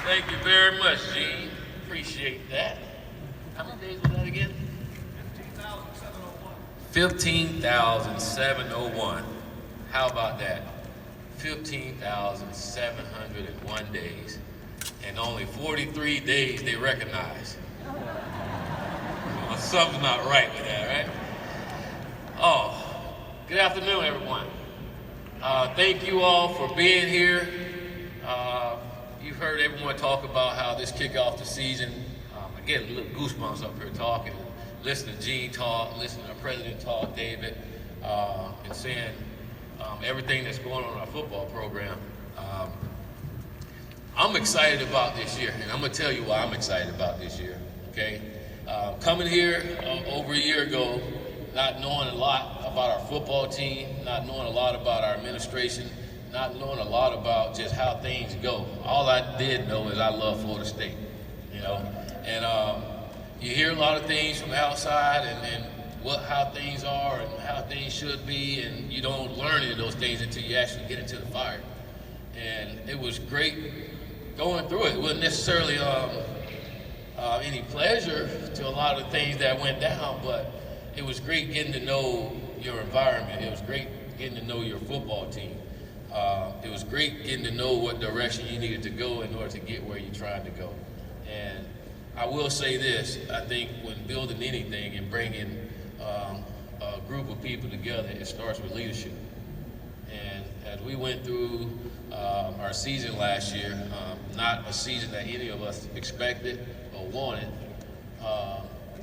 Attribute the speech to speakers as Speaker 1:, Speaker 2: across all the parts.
Speaker 1: Thank you very much, Gene. Appreciate that. How many days was that again? 15,701. How about that? 15,701 days. And only 43 days they recognize. Well, something's not right with that, right? Oh, good afternoon, everyone. Thank you all for being here. You've heard everyone talk about how this kick off the season. I get a little goosebumps up here talking, listening to Gene talk, listening to our president talk, David, and seeing everything that's going on in our football program. I'm excited about this year, and I'm going to tell you why I'm excited about this year, okay? Coming here over a year ago, not knowing a lot about our football team, not knowing a lot about our administration, not knowing a lot about just how things go. All I did know is I love Florida State, you know? And you hear a lot of things from the outside and how things are and how things should be, and you don't learn any of those things until you actually get into the fire. And it was great going through it. It wasn't necessarily any pleasure to a lot of the things that went down, but it was great getting to know your environment. It was great getting to know your football team. It was great getting to know what direction you needed to go in order to get where you're trying to go. And I will say this, I think when building anything and bringing a group of people together, it starts with leadership. And as we went through our season last year, not a season that any of us expected or wanted,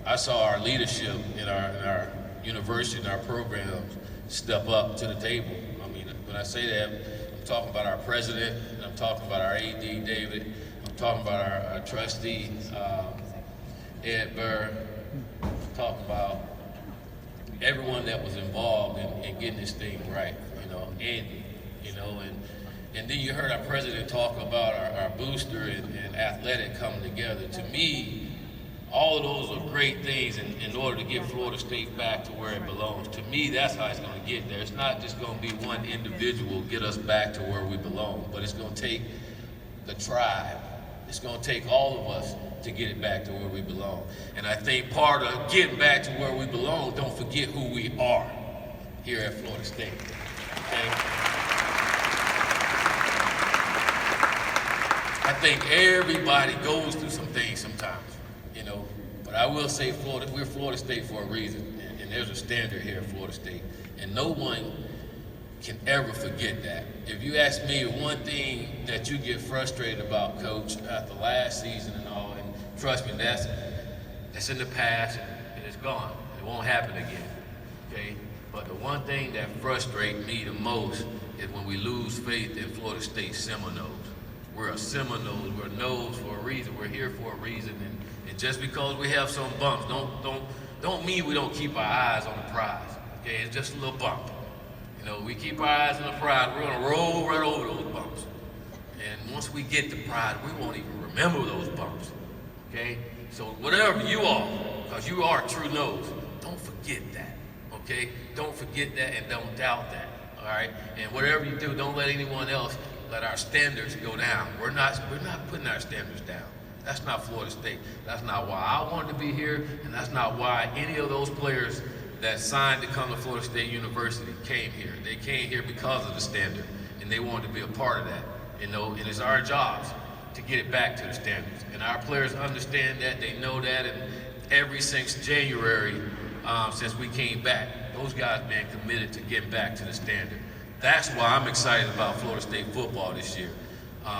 Speaker 1: I saw our leadership in our university and our programs step up to the table. I mean, when I say that, I'm talking about our president, I'm talking about our AD, David, I'm talking about our trustee, Ed Burr, I'm talking about everyone that was involved in getting this thing right, you know, Andy, you know, and then you heard our president talk about our booster and athletic coming together. To me, all of those are great things in order to get Florida State back to where it belongs. To me, that's how it's going to get there. It's not just going to be one individual get us back to where we belong, but it's going to take the tribe. It's going to take all of us to get it back to where we belong. And I think part of getting back to where we belong, don't forget who we are here at Florida State, okay? I think everybody goes through some things sometimes. You know, but I will say we're Florida State for a reason, and there's a standard here at Florida State, and no one can ever forget that. If you ask me one thing that you get frustrated about, Coach, after last season and all, and trust me, that's in the past and it's gone. It won't happen again, okay? But the one thing that frustrates me the most is when we lose faith in Florida State Seminoles. We're a Seminoles, we're Noles for a reason, we're here for a reason, and just because we have some bumps, don't mean we don't keep our eyes on the prize. Okay, it's just a little bump. You know, we keep our eyes on the prize, we're gonna roll right over those bumps. And once we get the prize, we won't even remember those bumps. Okay? So whatever you are, because you are true Noles, don't forget that. Okay? Don't forget that and don't doubt that. All right? And whatever you do, don't let anyone else let our standards go down. We're not putting our standards down. That's not Florida State. That's not why I wanted to be here, and that's not why any of those players that signed to come to Florida State University came here. They came here because of the standard, and they wanted to be a part of that. You know, and it's our jobs to get it back to the standards. And our players understand that, they know that, and ever since January, since we came back, those guys been committed to getting back to the standard. That's why I'm excited about Florida State football this year.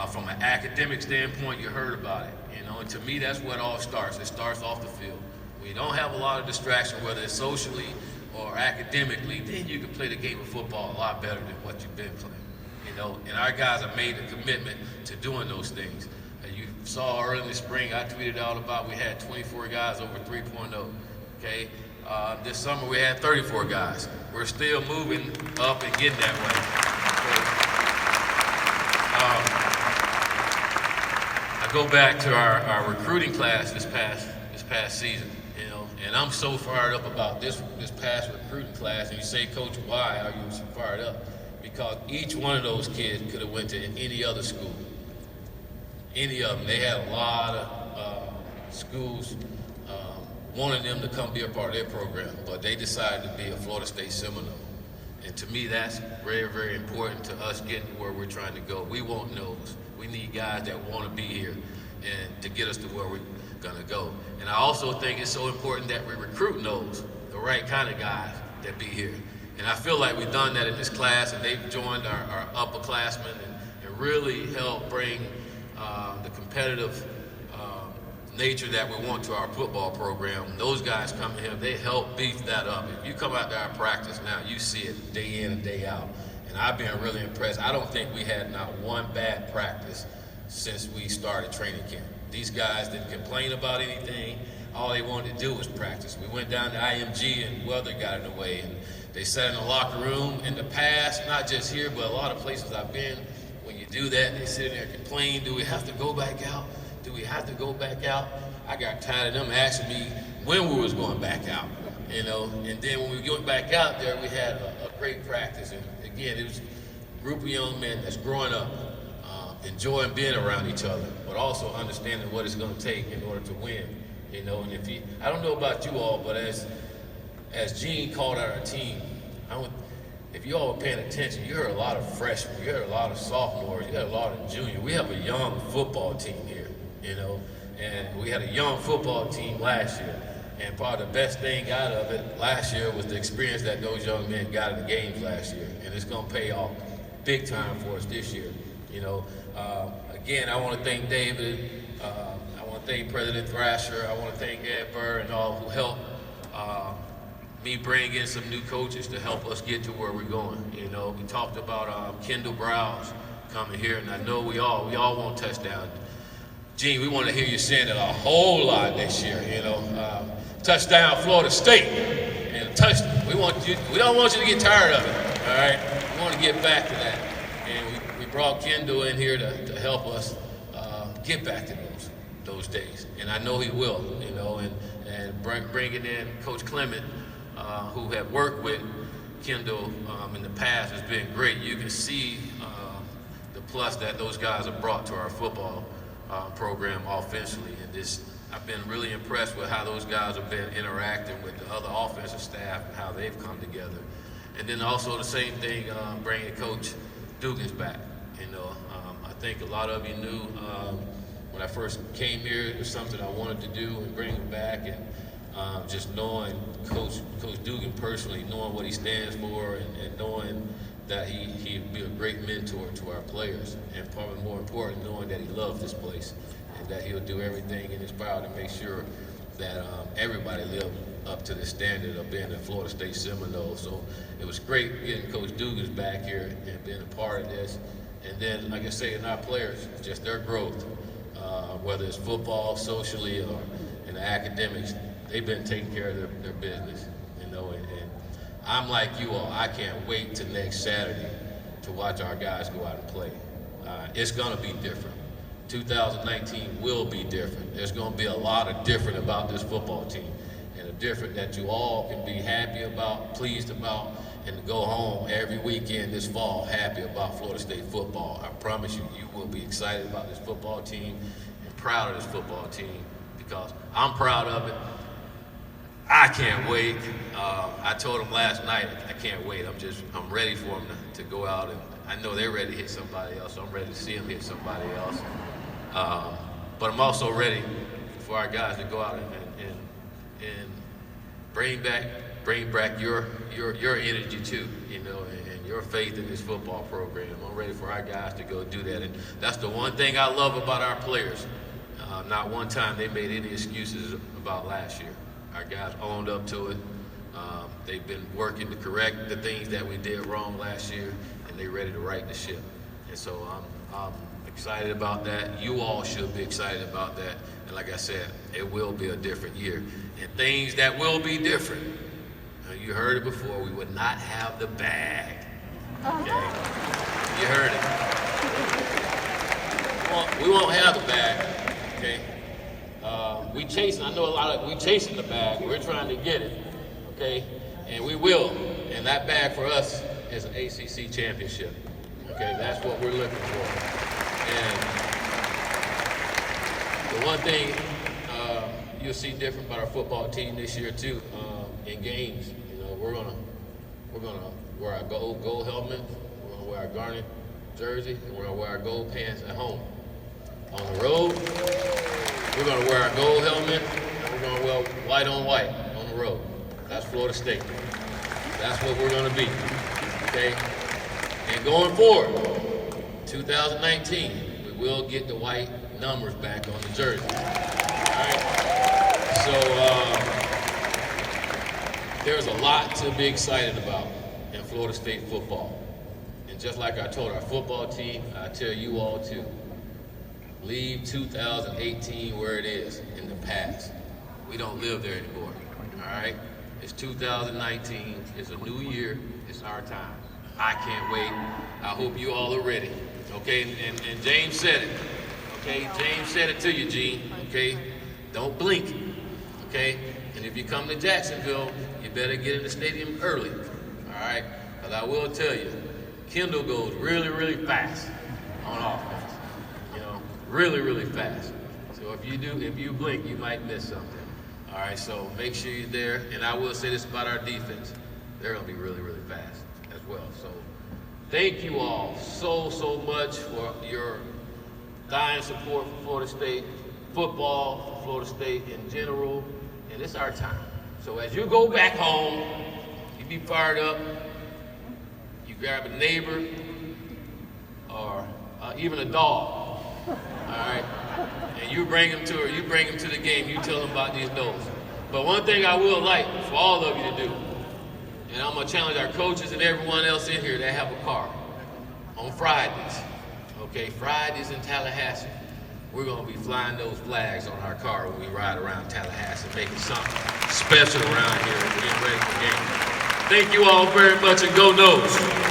Speaker 1: From an academic standpoint, you heard about it. You know, and to me, that's where it all starts. It starts off the field. When you don't have a lot of distraction, whether it's socially or academically, then you can play the game of football a lot better than what you've been playing. You know, and our guys have made a commitment to doing those things. You saw early in the spring, I tweeted out about we had 24 guys over 3.0. Okay, this summer we had 34 guys. We're still moving up and getting that way. Okay. I go back to our recruiting class this past season, you know, and I'm so fired up about this past recruiting class. And you say, Coach, why are you so fired up? Because each one of those kids could have went to any other school. any of them. They had a lot of schools wanting them to come be a part of their program, but they decided to be a Florida State Seminole. And to me, that's very, very important to us getting where we're trying to go. We want those. We need guys that want to be here and to get us to where we're going to go. And I also think it's so important that we recruit those, the right kind of guys that be here. And I feel like we've done that in this class, and they've joined our upperclassmen and really helped bring the competitive nature that we want to our football program. Those guys come here, they help beef that up. If you come out to our practice now, you see it day in and day out. And I've been really impressed. I don't think we had not one bad practice since we started training camp. These guys didn't complain about anything. All they wanted to do was practice. We went down to IMG and weather got in the way. And they sat in the locker room. In the past, not just here, but a lot of places I've been, when you do that, they sit in there and complain, do we have to go back out? Do we have to go back out? I got tired of them asking me when we was going back out, you know. And then when we went back out there, we had a great practice. And again, it was a group of young men that's growing up, enjoying being around each other, but also understanding what it's going to take in order to win, you know. And I don't know about you all, but as Gene called out our team, if you all were paying attention, you heard a lot of freshmen, you heard a lot of sophomores, you heard a lot of juniors. We have a young football team here, you know, and we had a young football team last year. And probably the best thing out of it last year was the experience that those young men got in the games last year. And it's going to pay off big time for us this year, you know. Again, I want to thank David. I want to thank President Thrasher. I want to thank Ed Burr and all who helped me bring in some new coaches to help us get to where we're going. You know, we talked about Kendall Browse coming here, and I know we all want touchdowns. Gene, we want to hear you saying it a whole lot this year. You know, touchdown Florida State, and we don't want you to get tired of it. All right, we want to get back to that, and we brought Kendall in here to help us get back to those days, and I know he will. You know, and bringing in Coach Clement, who have worked with Kendall in the past, has been great. You can see the plus that those guys have brought to our football program offensively, and I've been really impressed with how those guys have been interacting with the other offensive staff and how they've come together. And then also the same thing, bringing Coach Dugan's back. You know, I think a lot of you knew when I first came here, it was something I wanted to do and bring him back, and just knowing Coach Dugan personally, knowing what he stands for, and knowing that he'd be a great mentor to our players, and probably more important, knowing that he loves this place and that he'll do everything in his power to make sure that everybody lives up to the standard of being a Florida State Seminole. So it was great getting Coach Dugan's back here and being a part of this. And then, like I say, in our players, just their growth, whether it's football, socially, or in the academics, they've been taking care of their business, you know, and I'm like you all, I can't wait till next Saturday to watch our guys go out and play. It's gonna be different. 2019 will be different. There's gonna be a lot of different about this football team, and a different that you all can be happy about, pleased about, and to go home every weekend this fall happy about Florida State football. I promise you, you will be excited about this football team and proud of this football team, because I'm proud of it. I can't wait. I told them last night, I can't wait. I'm ready for them to go out, and I know they're ready to hit somebody else, so I'm ready to see them hit somebody else. But I'm also ready for our guys to go out and bring back your energy too, you know, and your faith in this football program. I'm ready for our guys to go do that, and that's the one thing I love about our players. Not one time they made any excuses about last year. Our guys owned up to it. They've been working to correct the things that we did wrong last year, and they're ready to right the ship. And so I'm excited about that. You all should be excited about that. And like I said, it will be a different year. And things that will be different. You heard it before, we would not have the bag. Okay? You heard it. We won't have the bag, okay? We chasing the bag. We're trying to get it, okay? And we will. And that bag for us is an ACC championship, okay? That's what we're looking for. And The one thing you'll see different about our football team this year too, in games. You know, we're gonna wear our gold helmet, we're gonna wear our garnet jersey, and we're gonna wear our gold pants at home. On the road, we're gonna wear our gold helmet, and we're gonna wear white on white on the road. That's Florida State. That's what we're gonna be. Okay? And going forward, 2019, we will get the white numbers back on the jersey. All right? So there's a lot to be excited about in Florida State football. And just like I told our football team, I tell you all too, leave 2018 where it is, in the past. We don't live there anymore, all right? It's 2019, it's a new year, it's our time. I can't wait. I hope you all are ready, okay? And James said it, okay? James said it to you, Gene, okay? Don't blink, okay? And if you come to Jacksonville, you better get in the stadium early, all right? Because I will tell you, Kendall goes really, really fast on offense, you know, really, really fast. So if you blink, you might miss something. All right, so make sure you're there. And I will say this about our defense. They're going to be really, really fast as well. So thank you all so much for your dying support for Florida State football, for Florida State in general. And it's our time. So as you go back home, you be fired up. You grab a neighbor or even a dog. All right? And you bring them to the game, you tell them about these notes. But one thing I will like for all of you to do, and I'm gonna challenge our coaches and everyone else in here that have a car, on Fridays, okay, Fridays in Tallahassee, we're gonna be flying those flags on our car when we ride around Tallahassee, making something special around here and getting ready for the game. Thank you all very much, and go Noles.